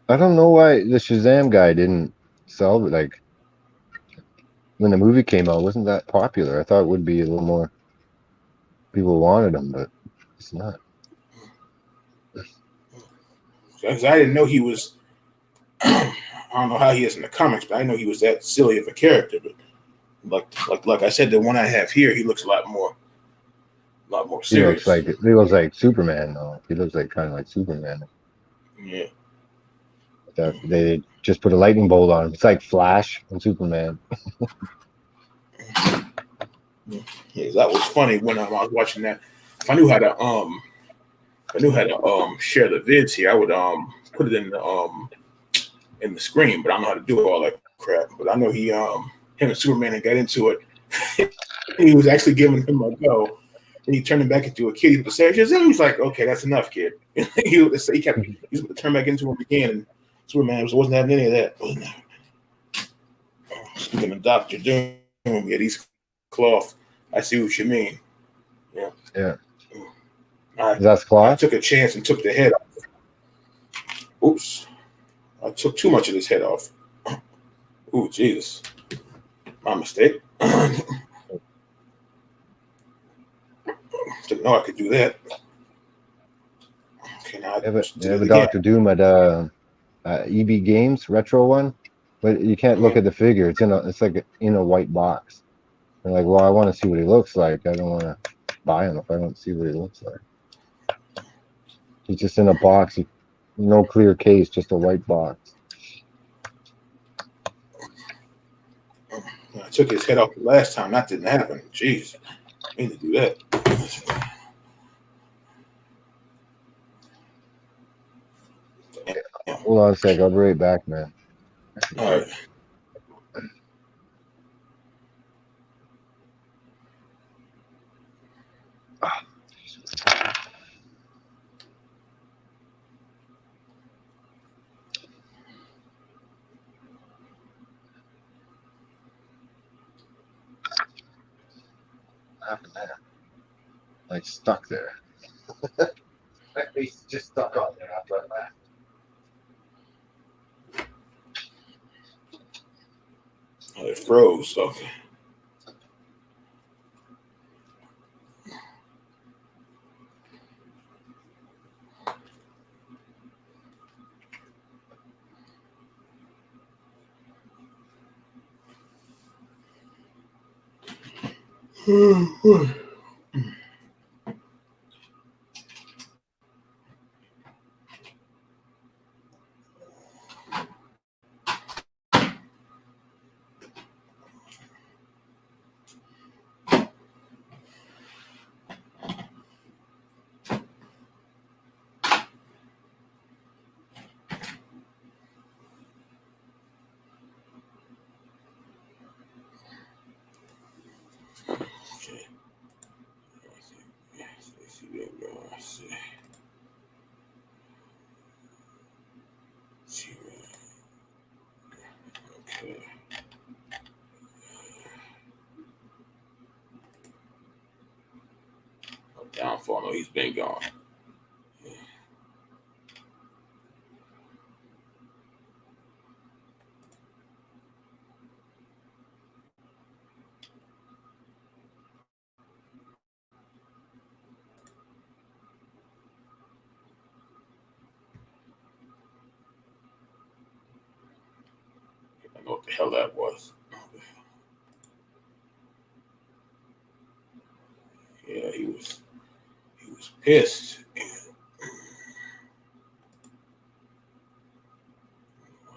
[SPEAKER 2] I don't know why the Shazam guy didn't sell it. Like when the movie came out, wasn't that popular? I thought it would be a little more. People wanted him, but it's not.
[SPEAKER 1] Because I didn't know he was. I don't know how he is in the comics, but I know he was that silly of a character. But like I said, the one I have here, he looks a lot more serious.
[SPEAKER 2] He looks like Superman though. He looks like kind of like Superman.
[SPEAKER 1] Yeah.
[SPEAKER 2] They just put a lightning bolt on him. It's like Flash and Superman.
[SPEAKER 1] Yeah, that was funny when I was watching that. If I knew how to share the vids here, I would put it in the screen, but I don't know how to do all that crap. But I know him and Superman had got into it. He was actually giving him a go. And he turned him back into a kid. He was saying, he's like, okay, that's enough, kid. He was going to turn back into him again. And Superman wasn't having any of that. Speaking of Dr. Doom, yeah, these cloth. I see what you mean. Yeah.
[SPEAKER 2] Yeah.
[SPEAKER 1] I
[SPEAKER 2] That's cloth?
[SPEAKER 1] took a chance and took the head off. Oops. I took too much of this head off. Ooh, Jesus. My mistake. Didn't know I could do that. Okay, now
[SPEAKER 2] They have a Dr. Doom at EB Games retro one, but you can't look at the figure. It's like in a white box. And like, well, I want to see what he looks like. I don't want to buy him if I don't see what he looks like. He's just in a box, no clear case, just a white box.
[SPEAKER 1] I took his head off the last time. That didn't happen. Jeez, I need to do that.
[SPEAKER 2] Hold on a sec. I'll be right back, man.
[SPEAKER 1] All right.
[SPEAKER 2] What happened there? Like stuck there. He's just stuck on there after I left.
[SPEAKER 1] Oh, it froze. Okay. Okay. for him. He's been gone. I don't know what the hell that was. Yeah, he was pissed.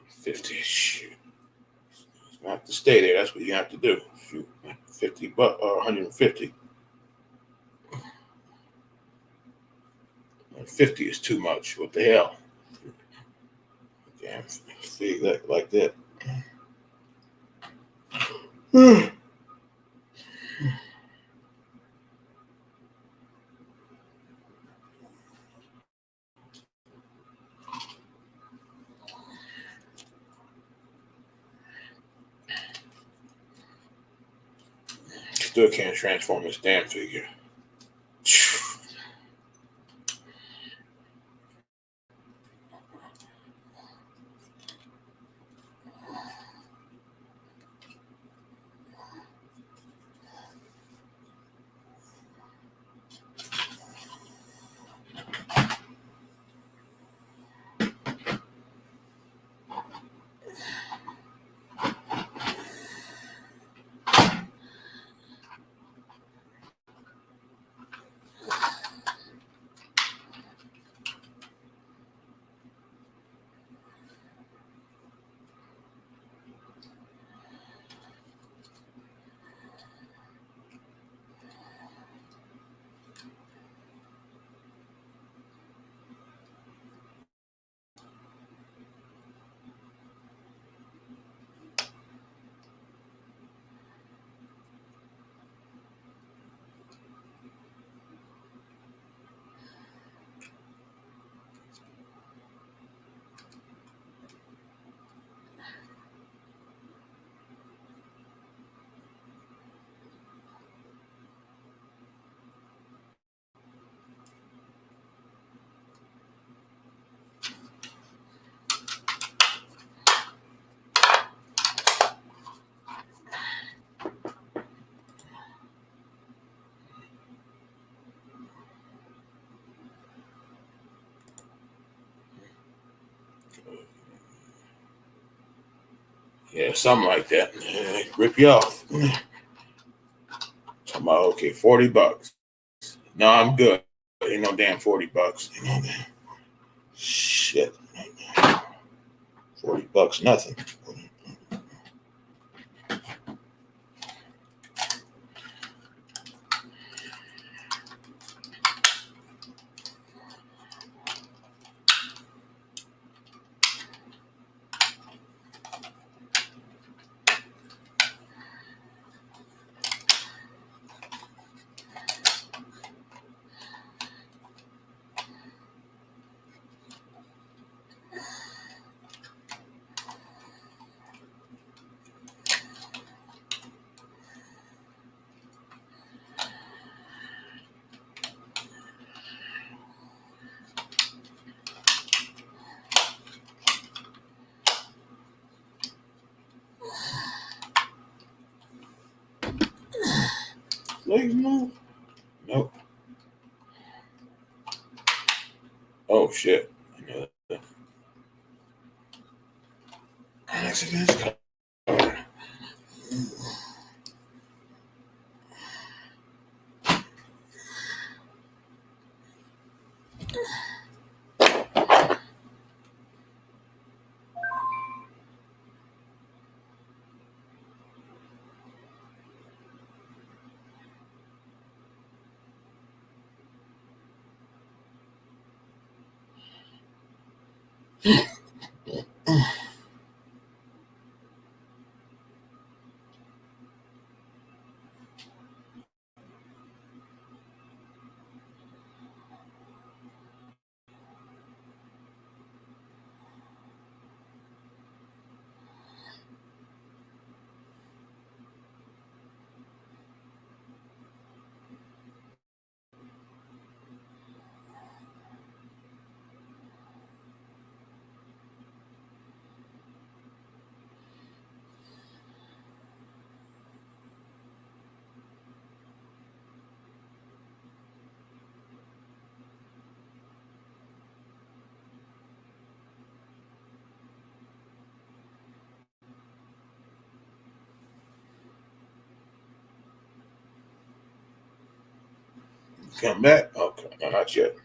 [SPEAKER 1] 50. Shoot. You have to stay there. That's what you have to do. Shoot. $50 or 150. 50 is too much. What the hell? Damn, see that like that. Still can't transform this damn figure. Yeah, something like that. Rip you off. Talking about, okay, $40. No, I'm good. Ain't no damn $40. You know, shit. $40, nothing. Legs move? Nope. Oh shit. Accidents. Come back? Okay, no, not yet.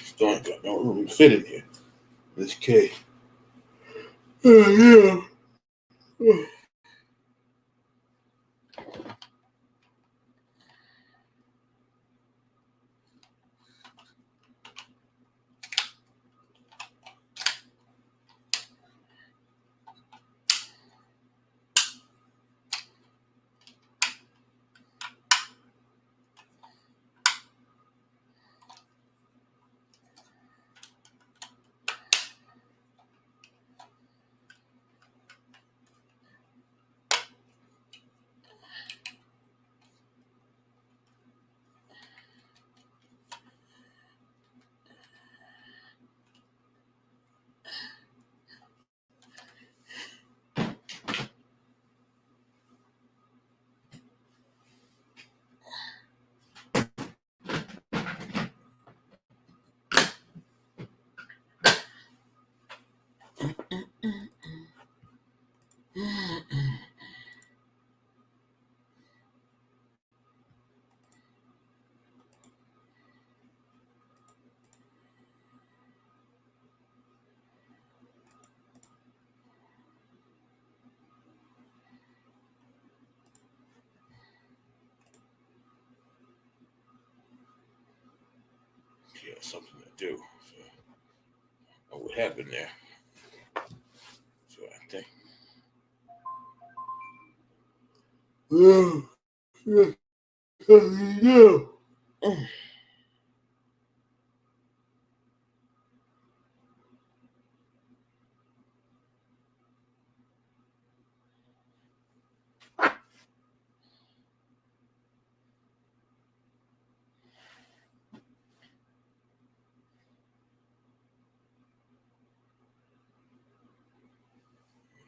[SPEAKER 1] Still ain't got no room to fit in here. This cage. Yeah. Yeah, something to do. So, what happened there? So I think. Yeah, something to do.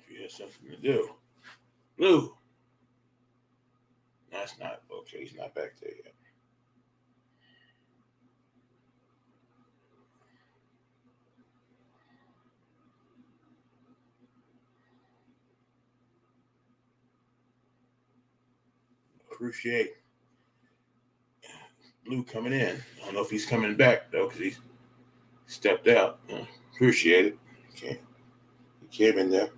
[SPEAKER 1] He has something to do. Blue. That's not okay. He's not back there yet. Appreciate Blue coming in. I don't know if he's coming back though, because he stepped out. Appreciate it. Okay. He came in there.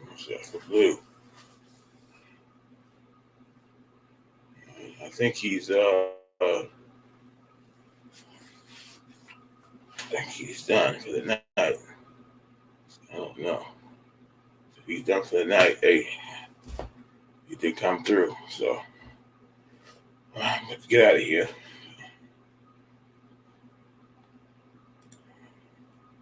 [SPEAKER 1] What's that for Blue? I think he's done for the night. I don't know. If he's done for the night, hey, he did come through. So let's get out of here.